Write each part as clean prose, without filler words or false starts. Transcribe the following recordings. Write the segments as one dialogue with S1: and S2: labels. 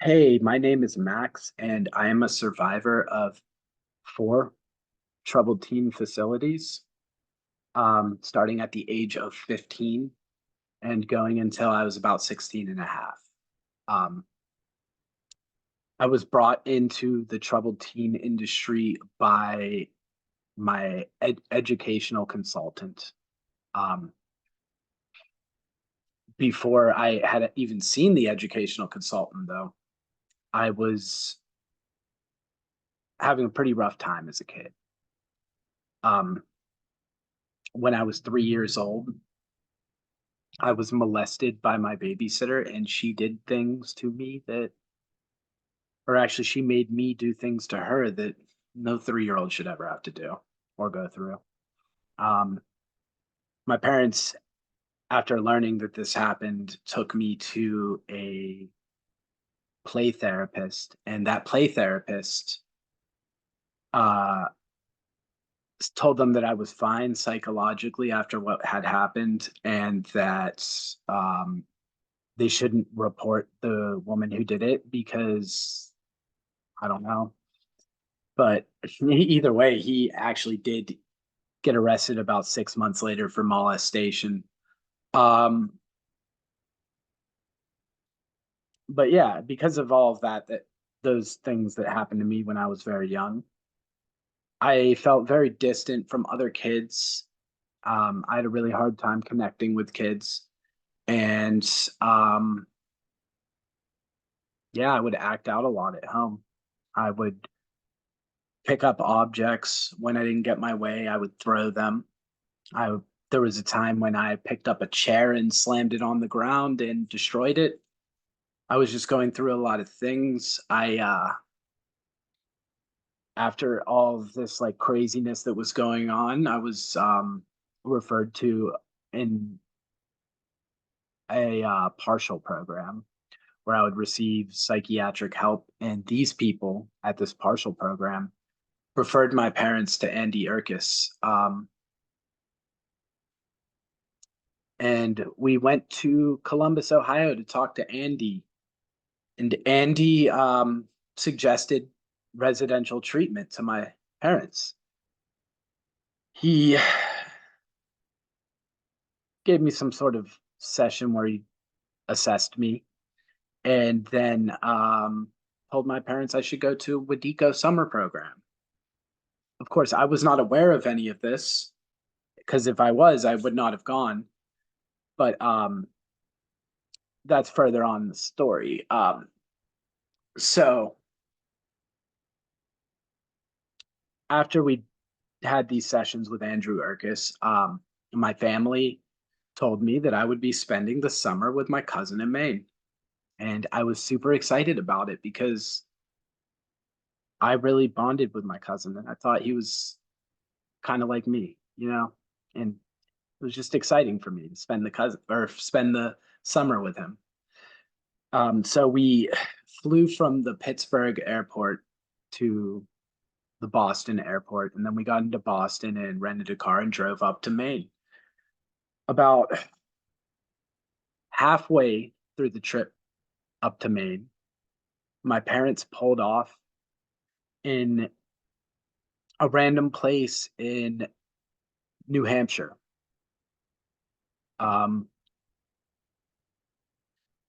S1: Hey, my name is Max, and I am a survivor of four troubled teen facilities, starting at the age of 15 and going until I was about 16 and a half. Um, I was brought into the troubled teen industry by my educational consultant. Um, Before I had even seen the educational consultant, though, I was having a pretty rough time as a kid. Um, when I was 3 years old, I was molested by my babysitter, and she did things to me that, or actually, she made me do things to her that no 3 year old should ever have to do or go through. Um, my parents, after learning that this happened, took me to a play therapist, and that play therapist uh, told them that I was fine psychologically after what had happened, and that they shouldn't report the woman who did it because I don't know. But either way, he actually did get arrested about 6 months later for molestation. Um, but yeah, because of all of that those things that happened to me when I was very young, I felt very distant from other kids. I had a really hard time connecting with kids, and um, yeah, I would act out a lot at home. I would pick up objects when I didn't get my way. I would throw them. I There was a time when I picked up a chair and slammed it on the ground and destroyed it. I was just going through a lot of things. I After all of this like craziness that was going on, I was referred to in a partial program where I would receive psychiatric help. And these people at this partial program referred my parents to Andy Erkis. And we went to Columbus, Ohio to talk to Andy. And Andy suggested residential treatment to my parents. He gave me some sort of session where he assessed me and then told my parents I should go to Wediko summer program. Of course, I was not aware of any of this because if I was, I would not have gone. But that's further on in the story. So after we had these sessions with Andrew Erkis, my family told me that I would be spending the summer with my cousin in Maine. And I was super excited about it because I really bonded with my cousin and I thought he was kind of like me, and it was just exciting for me to spend the summer with him. So we flew from the Pittsburgh airport to the Boston airport, and then we got into Boston and rented a car and drove up to Maine. About halfway through the trip up to Maine, my parents pulled off in a random place in New Hampshire. Um,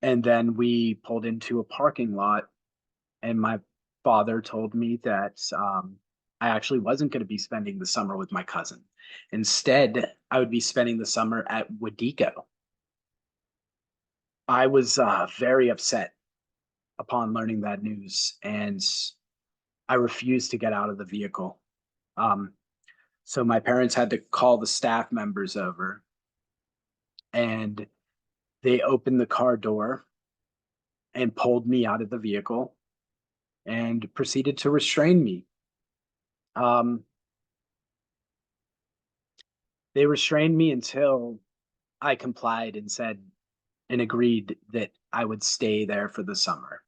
S1: and then we pulled into a parking lot, and my father told me that I actually wasn't going to be spending the summer with my cousin. Instead, I would be spending the summer at Wediko. I was very upset upon learning that news, and I refused to get out of the vehicle. Um, so my parents had to call the staff members over, and they opened the car door and pulled me out of the vehicle and proceeded to restrain me. Um, they restrained me until I complied and said and agreed that I would stay there for the summer.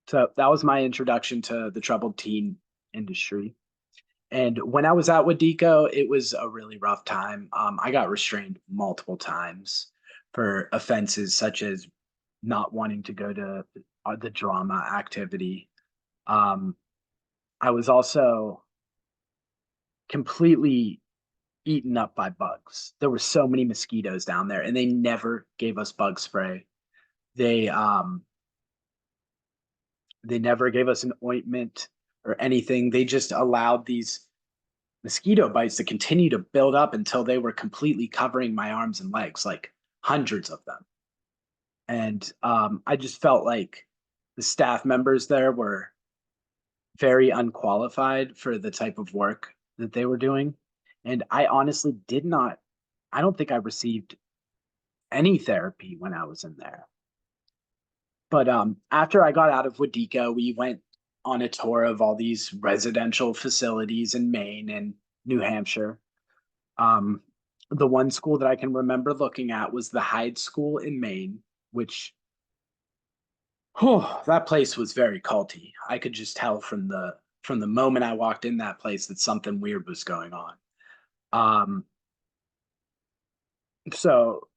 S1: So that was my introduction to the troubled teen industry. And when I was out with Deco, it was a really rough time. I got restrained multiple times for offenses such as not wanting to go to the drama activity. Um, I was also completely eaten up by bugs. There were so many mosquitoes down there, and they never gave us bug spray. They um they never gave us an ointment or anything. They just allowed these mosquito bites to continue to build up until they were completely covering my arms and legs, like hundreds of them. And I just felt like the staff members there were very unqualified for the type of work that they were doing. And I honestly did not, I don't think I received any therapy when I was in there. But after I got out of Wediko, we went on a tour of all these residential facilities in Maine and New Hampshire. Um, the one school that I can remember looking at was the Hyde School in Maine, which, that place was very culty. I could just tell from the moment I walked in that place that something weird was going on. Um, so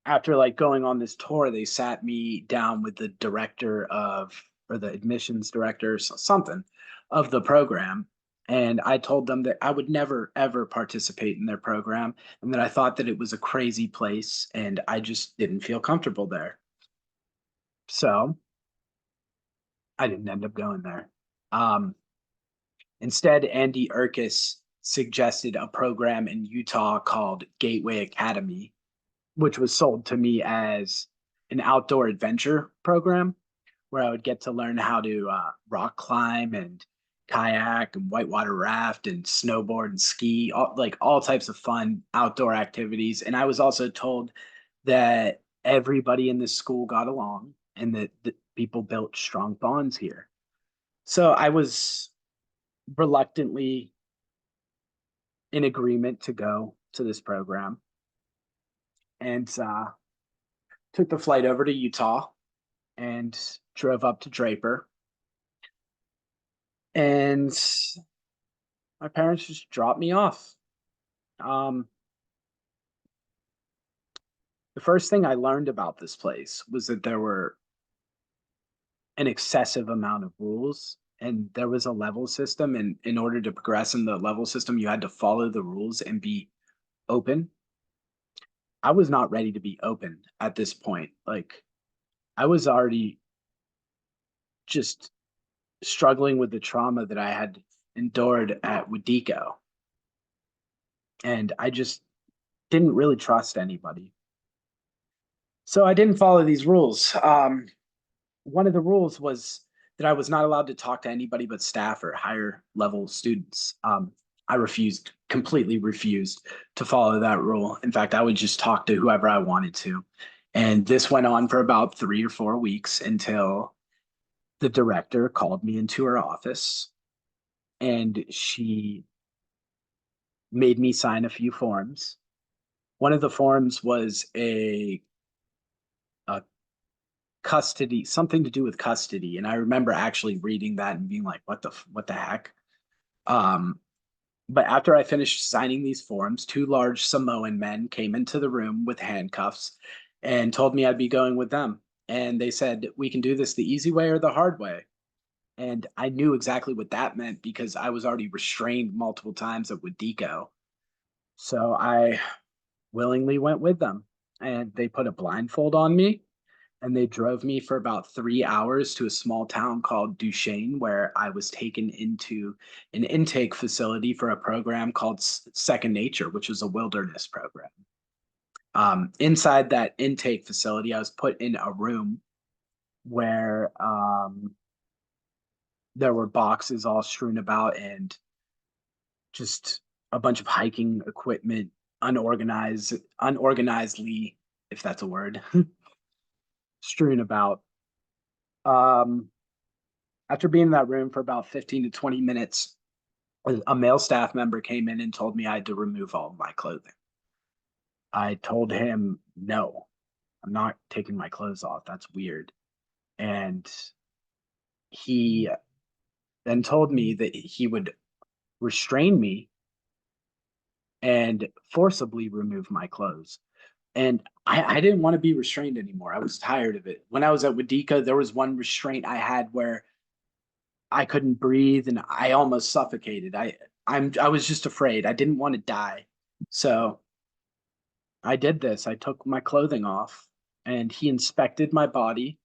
S1: after like going on this tour, they sat me down with the director of or the admissions director, something of the program. And I told them that I would never ever participate in their program and that I thought that it was a crazy place and I just didn't feel comfortable there. So I didn't end up going there. Um, Instead, Andy Erkis suggested a program in Utah called Gateway Academy, which was sold to me as an outdoor adventure program where I would get to learn how to rock climb and kayak and whitewater raft and snowboard and ski, like all types of fun outdoor activities. And I was also told that everybody in this school got along and that people built strong bonds here. So I was reluctantly in agreement to go to this program and took the flight over to Utah and drove up to Draper. And my parents just dropped me off. Um, the first thing I learned about this place was that there were an excessive amount of rules and there was a level system. And in order to progress in the level system, you had to follow the rules and be open. I was not ready to be open at this point. Like, I was already just struggling with the trauma that I had endured at Wediko. And I just didn't really trust anybody. So I didn't follow these rules. One of the rules was that I was not allowed to talk to anybody but staff or higher level students. I completely refused to follow that rule. In fact, I would just talk to whoever I wanted to. And this went on for about 3 or 4 weeks until the director called me into her office and she made me sign a few forms. One of the forms was a custody, something to do with custody. And I remember actually reading that and being like, what the heck? Um, but after I finished signing these forms, two large Samoan men came into the room with handcuffs and told me I'd be going with them. And they said, we can do this the easy way or the hard way. And I knew exactly what that meant because I was already restrained multiple times at Wediko. So I willingly went with them. And they put a blindfold on me and they drove me for about 3 hours to a small town called Duchesne, where I was taken into an intake facility for a program called Second Nature, which was a wilderness program. Inside that intake facility, I was put in a room where there were boxes all strewn about and just a bunch of hiking equipment, unorganizedly, if that's a word, strewn about. Um, After being in that room for about 15 to 20 minutes, a male staff member came in and told me I had to remove all of my clothing. I told him, no, I'm not taking my clothes off. That's weird. And he then told me that he would restrain me and forcibly remove my clothes. And I didn't want to be restrained anymore. I was tired of it. When I was at Wediko, there was one restraint I had where I couldn't breathe and I almost suffocated. I was just afraid. I didn't want to die. So I did this. I took my clothing off and he inspected my body,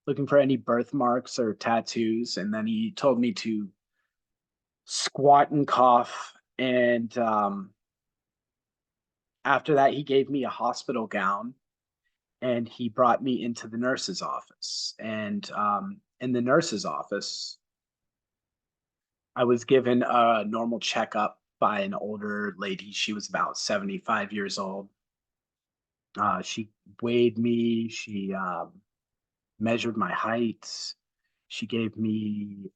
S1: looking for any birthmarks or tattoos. And then he told me to squat and cough. And after that, he gave me a hospital gown and he brought me into the nurse's office. And in the nurse's office, I was given a normal checkup by an older lady. She was about 75 years old. She weighed me. She measured my height. She gave me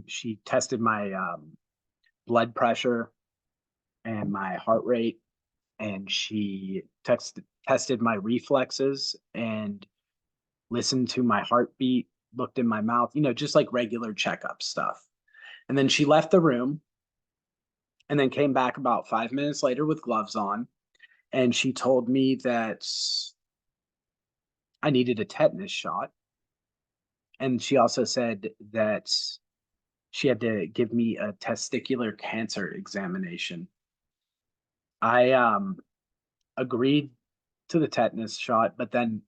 S1: she tested my blood pressure and my heart rate, and she tested my reflexes and listened to my heartbeat, looked in my mouth, just like regular checkup stuff. And then she left the room and then came back about 5 minutes later with gloves on. And she told me that I needed a tetanus shot. And she also said that she had to give me a testicular cancer examination. I agreed to the tetanus shot, but then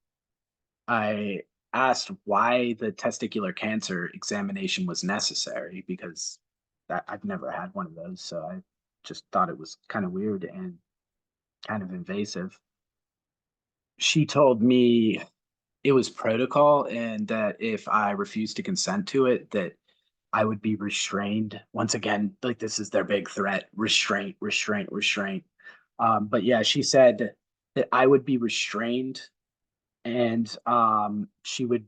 S1: I asked why the testicular cancer examination was necessary because I've never had one of those. So I just thought it was kind of weird and kind of invasive. She told me it was protocol and that if I refused to consent to it, that I would be restrained. Once again, like this is their big threat: restraint, restraint, restraint. But yeah, she said that I would be restrained and she would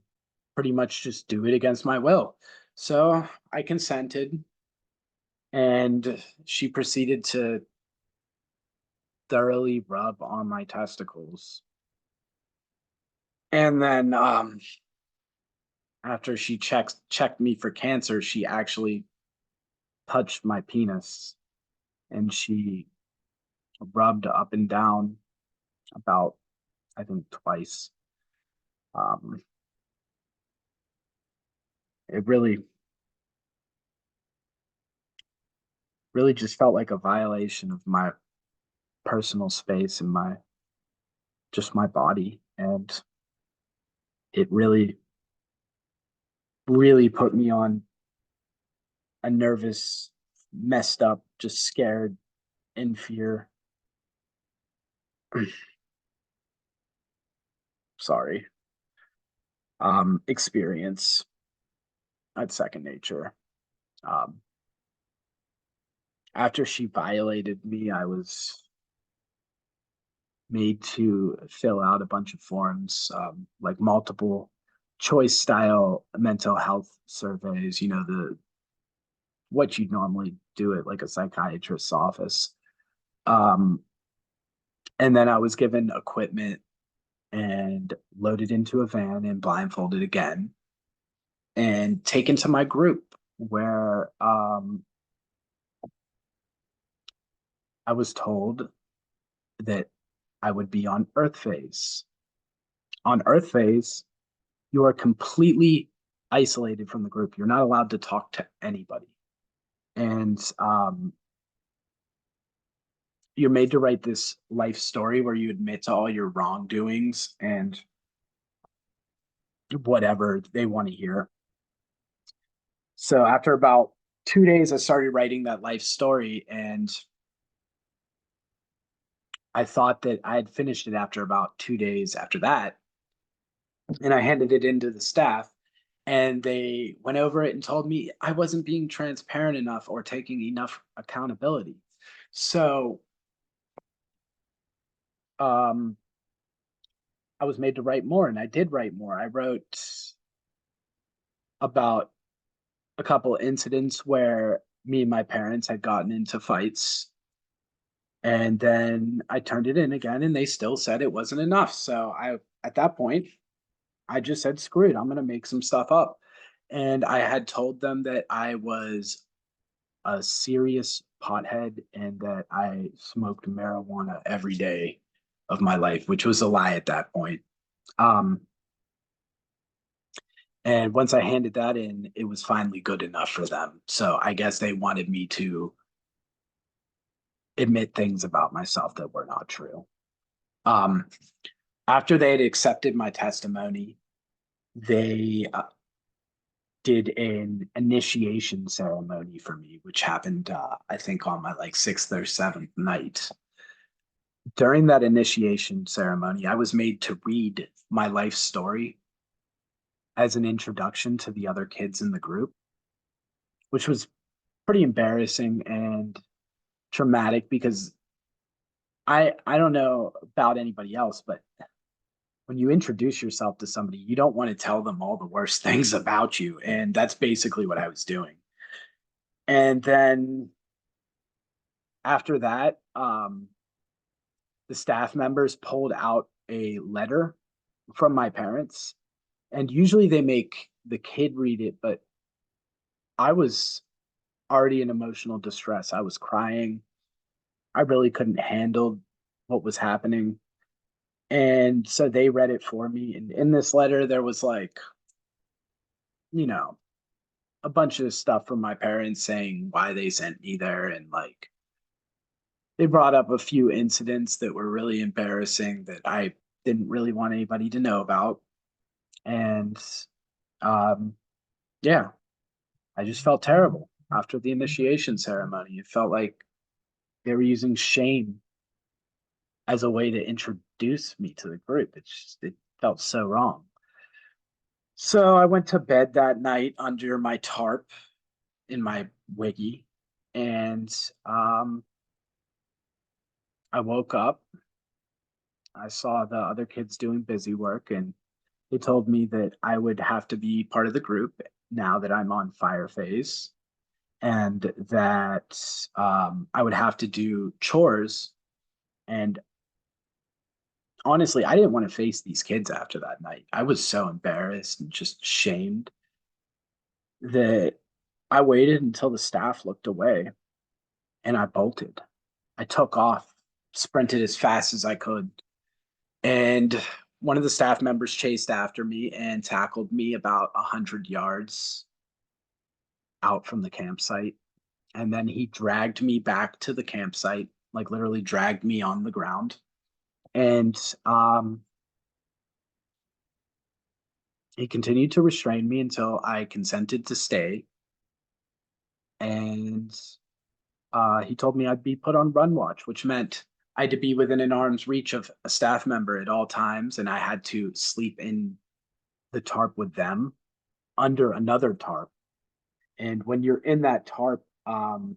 S1: pretty much just do it against my will. So I consented and she proceeded to thoroughly rub on my testicles. And then after she checked me for cancer, she actually touched my penis and she rubbed up and down about, I think, twice. Um, it really just felt like a violation of my personal space and my just my body, and it really put me on a nervous, messed up, just scared, in fear. Sorry. Experience at second nature. Um, After she violated me, I was made to fill out a bunch of forms, like multiple choice style mental health surveys, the what you'd normally do at like a psychiatrist's office. Um, and then I was given equipment and loaded into a van and blindfolded again and taken to my group where I was told that I would be on Earth phase. On Earth phase, you are completely isolated from the group. You're not allowed to talk to anybody. And you're made to write this life story where you admit to all your wrongdoings and whatever they want to hear. So after about 2 days, I started writing that life story, and I thought that I had finished it after about 2 days after that. And I handed it in to the staff, and they went over it and told me I wasn't being transparent enough or taking enough accountability. So um, I was made to write more, and I did write more. I wrote about a couple incidents where me and my parents had gotten into fights. And then I turned it in again, and they still said it wasn't enough. So at that point, I just said, screw it, I'm going to make some stuff up. And I had told them that I was a serious pothead and that I smoked marijuana every day of my life, which was a lie at that point. Um, and once I handed that in, it was finally good enough for them. So I guess they wanted me to admit things about myself that were not true. Um, After they had accepted my testimony, they did an initiation ceremony for me, which happened, I think, on my like sixth or seventh night. During that initiation ceremony, I was made to read my life story as an introduction to the other kids in the group, which was pretty embarrassing and traumatic because I don't know about anybody else, but when you introduce yourself to somebody, you don't want to tell them all the worst things about you. And that's basically what I was doing. And then after that, the staff members pulled out a letter from my parents. And usually they make the kid read it, but I was already in emotional distress. I was crying. I really couldn't handle what was happening. And so they read it for me. And in this letter, there was like, you know, a bunch of stuff from my parents saying why they sent me there. And like, they brought up a few incidents that were really embarrassing that I didn't really want anybody to know about. And um, yeah, I just felt terrible after the initiation ceremony. It felt like they were using shame as a way to introduce me to the group. It felt so wrong. So I went to bed that night under my tarp in my wiggy, and I woke up. I saw the other kids doing busy work, and they told me that I would have to be part of the group now that I'm on fire phase, and that I would have to do chores. And honestly, I didn't want to face these kids after that night. I was so embarrassed and just shamed that I waited until the staff looked away and I bolted. I took off, sprinted as fast as I could. And one of the staff members chased after me and tackled me about 100 yards out from the campsite. And then he dragged me back to the campsite, like literally dragged me on the ground. And he continued to restrain me until I consented to stay. And he told me I'd be put on run watch, which meant I had to be within an arm's reach of a staff member at all times. And I had to sleep in the tarp with them under another tarp. And when you're in that tarp, or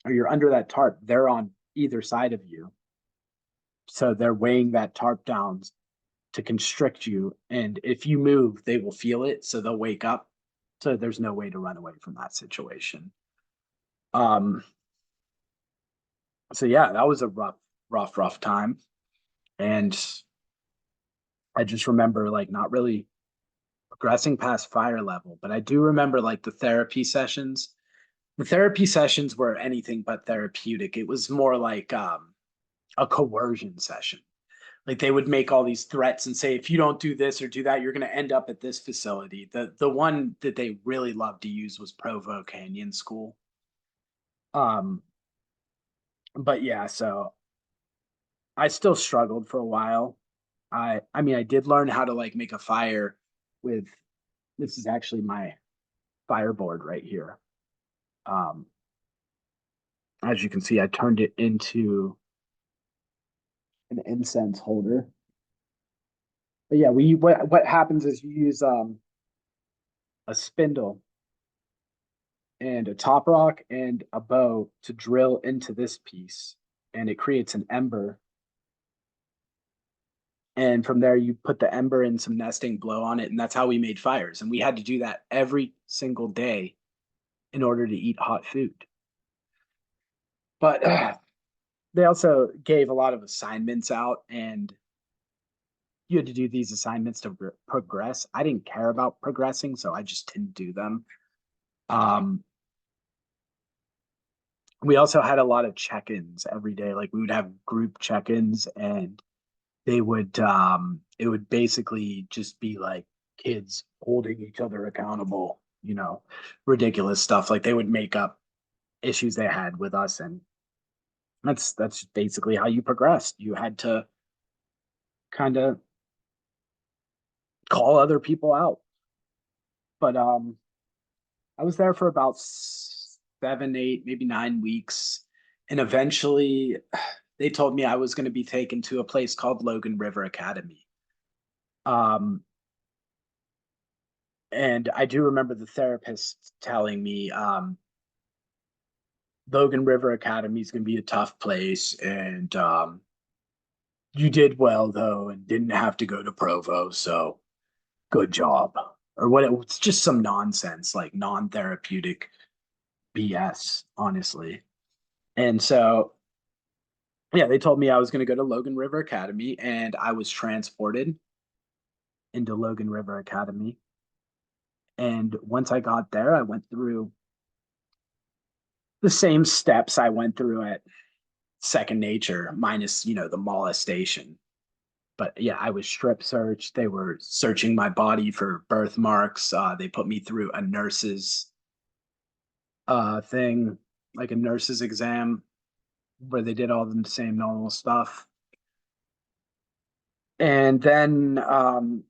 S1: you're under that tarp, they're on either side of you. So they're weighing that tarp down to constrict you. And if you move, they will feel it. So they'll wake up. So there's no way to run away from that situation. Um, so yeah, that was a rough time. And I just remember like not really progressing past fire level, but I do remember like the therapy sessions. The therapy sessions were anything but therapeutic. It was more like a coercion session. Like they would make all these threats and say, if you don't do this or do that, you're going to end up at this facility. The one that they really loved to use was Provo Canyon School. Um, but yeah, so I still struggled for a while. I mean, I did learn how to like make a fire with this is actually my fireboard right here. Um, as you can see, I turned it into an incense holder. But yeah, we what happens is you use a spindle and a top rock and a bow to drill into this piece, and it creates an ember. And from there, you put the ember in some nesting, blow on it, and that's how we made fires. And we had to do that every single day in order to eat hot food. But they also gave a lot of assignments out, and you had to do these assignments to progress. I didn't care about progressing, so I just didn't do them. Um, We also had a lot of check-ins every day. Like we would have group check-ins, and they would it would basically just be like kids holding each other accountable, ridiculous stuff. Like they would make up issues they had with us, and that's basically how you progressed. You had to kind of call other people out. But I was there for about 7, 8, maybe 9 weeks. And eventually they told me I was going to be taken to a place called Logan River Academy. Um, and I do remember the therapist telling me, Logan River Academy is going to be a tough place. And you did well, though, and didn't have to go to Provo. So good job. Or what? It's just some nonsense, like non therapeutic BS, honestly. And so, yeah, they told me I was going to go to Logan River Academy, and I was transported into Logan River Academy. And once I got there, I went through the same steps I went through at Second Nature, minus, the molestation. But yeah, I was strip searched. They were searching my body for birthmarks. They put me through a nurse's thing, like a nurse's exam, where they did all the same normal stuff. And then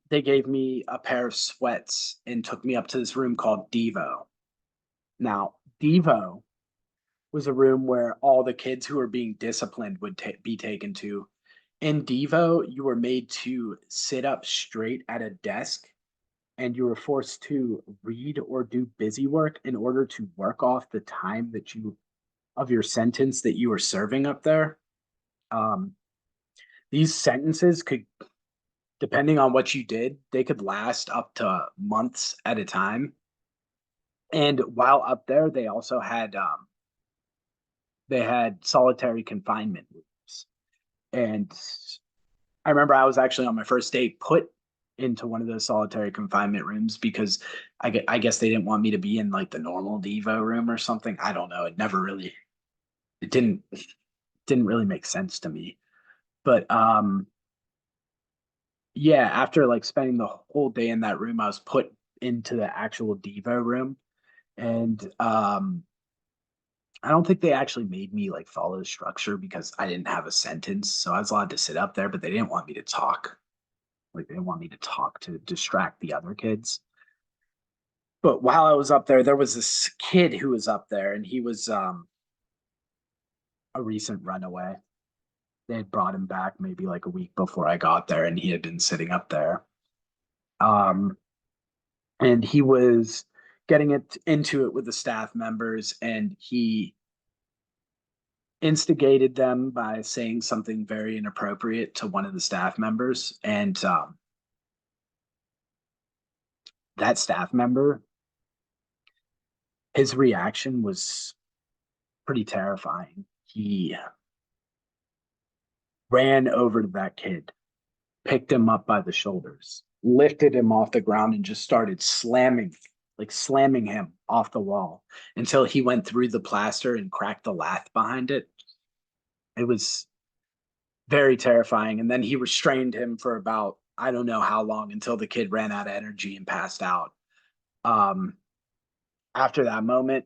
S1: they gave me a pair of sweats and took me up to this room called Devo. Now, Devo was a room where all the kids who were being disciplined would be taken to. In Devo, you were made to sit up straight at a desk, and you were forced to read or do busy work in order to work off the time that you of your sentence that you were serving up there. Um, these sentences could, depending on what you did, they could last up to months at a time. And while up there, they had solitary confinement rooms. And I remember I was actually on my first day put into one of those solitary confinement rooms because I guess they didn't want me to be in like the normal Devo room or something. I don't know. It didn't really make sense to me. But yeah, after like spending the whole day in that room, I was put into the actual Devo room. And I don't think they actually made me like follow the structure because I didn't have a sentence. So I was allowed to sit up there, but they didn't want me to talk. Like they didn't want me to talk to distract the other kids. But while I was up there, there was this kid who was up there, and he was a recent runaway. They had brought him back maybe like a week before I got there, and he had been sitting up there. Um, and he was getting it into it with the staff members, and he instigated them by saying something very inappropriate to one of the staff members. And that staff member, his reaction was pretty terrifying. He ran over to that kid, picked him up by the shoulders, lifted him off the ground, and just started slamming him off the wall until he went through the plaster and cracked the lath behind it. It was very terrifying. And then he restrained him for about, I don't know how long, until the kid ran out of energy and passed out. Um, After that moment,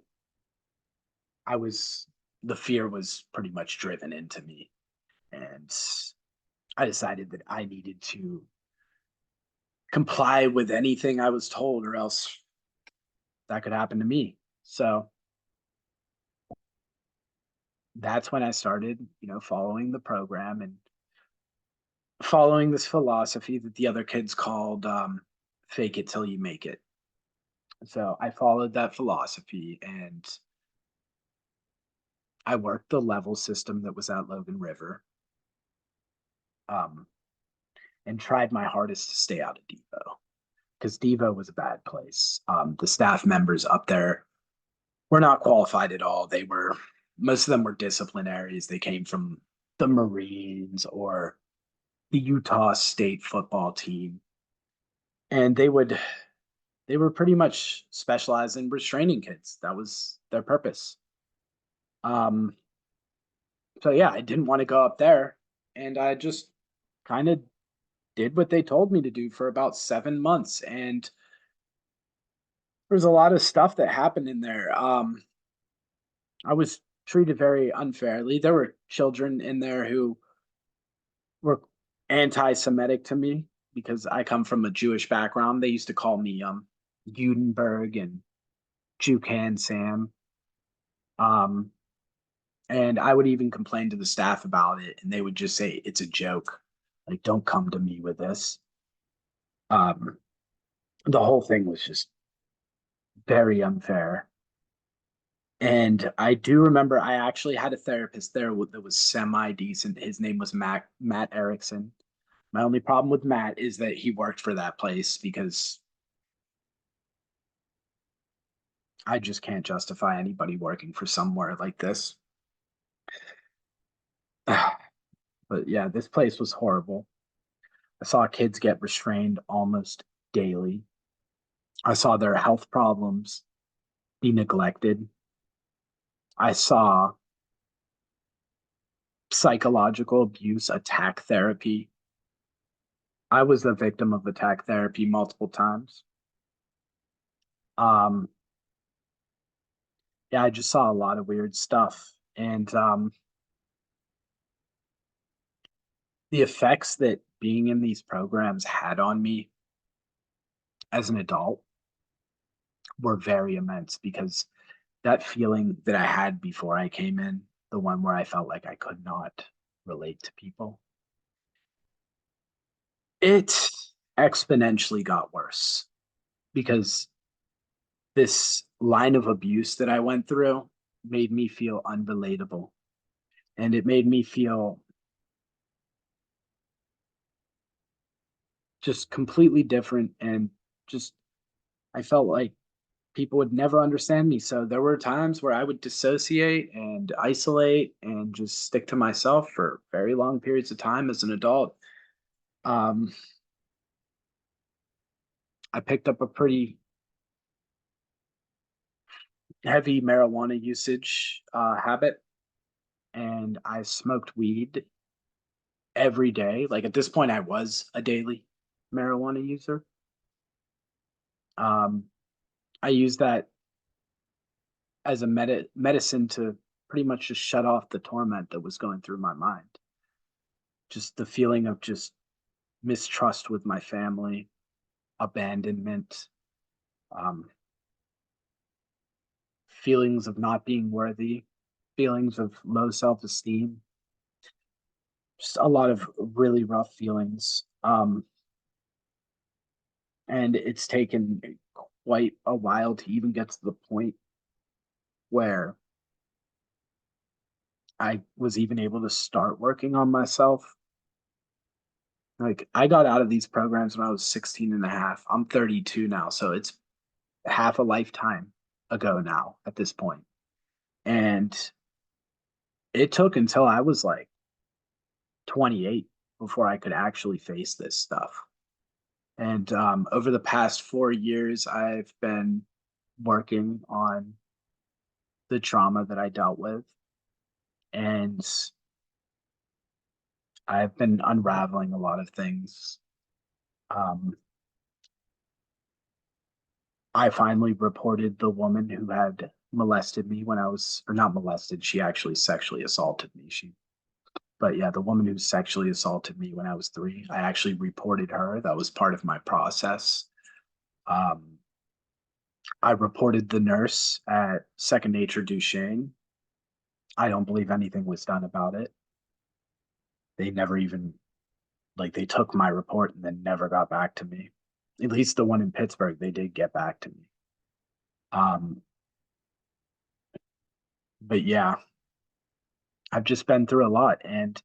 S1: I was, the fear was pretty much driven into me. And I decided that I needed to comply with anything I was told, or else that could happen to me. So that's when I started, following the program and following this philosophy that the other kids called fake it till you make it. So I followed that philosophy, and I worked the level system that was at Logan River, um, and tried my hardest to stay out of Devo because Devo was a bad place. The staff members up there were not qualified at all. Most of them were disciplinaries. They came from the Marines or the Utah State football team, and they were pretty much specialized in restraining kids. That was their purpose. Um, so yeah, I didn't want to go up there, and I just kind of did what they told me to do for about 7 months, and there's a lot of stuff that happened in there. I was treated very unfairly. There were children in there who were anti-Semitic to me because I come from a Jewish background. They used to call me Gutenberg and Jucan Sam. Um, and I would even complain to the staff about it, and they would just say it's a joke. Like, don't come to me with this. Um, the whole thing was just very unfair. And I do remember I actually had a therapist there that was semi decent. His name was Matt Erickson. My only problem with Matt is that he worked for that place because I just can't justify anybody working for somewhere like this. But yeah, this place was horrible. I saw kids get restrained almost daily. I saw their health problems be neglected. I saw psychological abuse, attack therapy. I was the victim of attack therapy multiple times. Um, yeah, I just saw a lot of weird stuff. And the effects that being in these programs had on me as an adult were very immense because that feeling that I had before I came in, the one where I felt like I could not relate to people, it exponentially got worse because this line of abuse that I went through made me feel unrelatable. And it made me feel just completely different. And just, I felt like people would never understand me. So there were times where I would dissociate and isolate and just stick to myself for very long periods of time as an adult. Um, I picked up a pretty heavy marijuana usage habit, and I smoked weed every day. Like at this point, I was a daily marijuana user. Um, I used that as a medicine to pretty much just shut off the torment that was going through my mind. Just the feeling of just mistrust with my family, abandonment, um, feelings of not being worthy, feelings of low self esteem, just a lot of really rough feelings. And it's taken quite a while to even get to the point where I was even able to start working on myself. Like I got out of these programs when I was 16 and a half. I'm 32 now, so it's half a lifetime ago now at this point. And it took until I was like 28 before I could actually face this stuff. And over the past 4 years, I've been working on the trauma that I dealt with. And I've been unraveling a lot of things. Um, I finally reported the woman who had molested me when I was, or not molested, she actually sexually assaulted me. But yeah, the woman who sexually assaulted me when I was 3, I actually reported her. That was part of my process. Um, I reported the nurse at Second Nature Duchesne. I don't believe anything was done about it. They never even, like, they took my report and then never got back to me. At least the one in Pittsburgh, they did get back to me. Um, but yeah, I've just been through a lot, and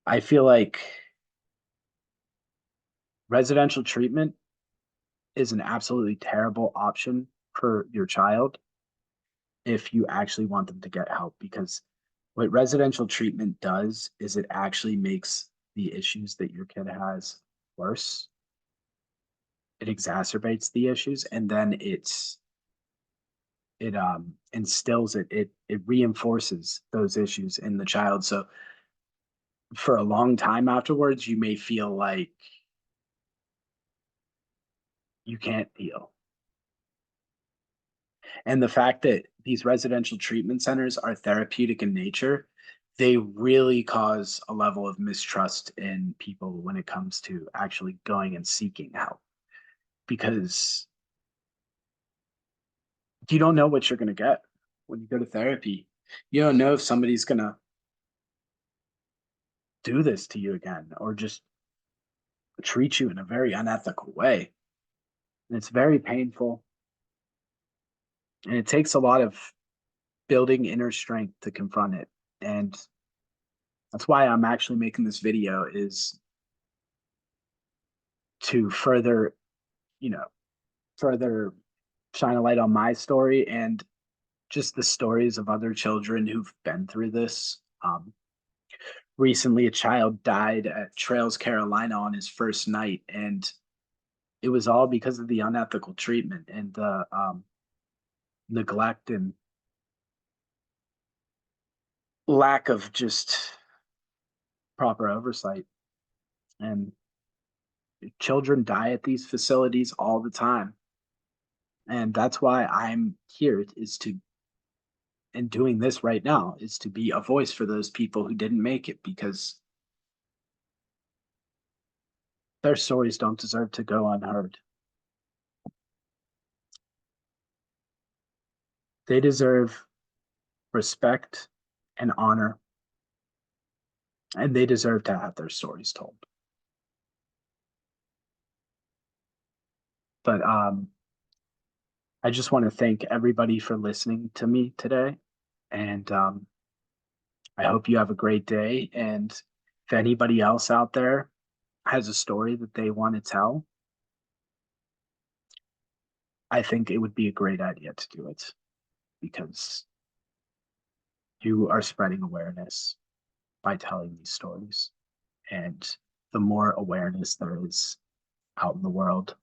S1: I feel like residential treatment is an absolutely terrible option for your child if you actually want them to get help, because what residential treatment does is it actually makes the issues that your kid has worse. It exacerbates the issues, and then it instills it reinforces those issues in the child. So for a long time afterwards, you may feel like you can't heal. And the fact that these residential treatment centers are therapeutic in nature, they really cause a level of mistrust in people when it comes to actually going and seeking help, because you don't know what you're going to get when you go to therapy. You don't know if somebody's going to do this to you again or just treat you in a very unethical way. And it's very painful. And it takes a lot of building inner strength to confront it. And that's why I'm actually making this video, is to further, you know, further shine a light on my story and just the stories of other children who've been through this. Recently, a child died at Trails, Carolina on his first night, and it was all because of the unethical treatment and the neglect and lack of just proper oversight. And children die at these facilities all the time. And that's why I'm here, is to, and doing this right now, is to be a voice for those people who didn't make it, because their stories don't deserve to go unheard. They deserve respect and honor, and they deserve to have their stories told. But I just want to thank everybody for listening to me today. And I hope you have a great day. And if anybody else out there has a story that they want to tell, I think it would be a great idea to do it, because you are spreading awareness by telling these stories. And the more awareness there is out in the world,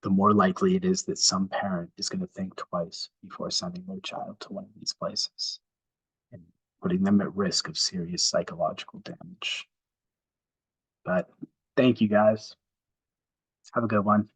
S1: the more likely it is that some parent is going to think twice before sending their child to one of these places and putting them at risk of serious psychological damage. But thank you guys. Have a good one.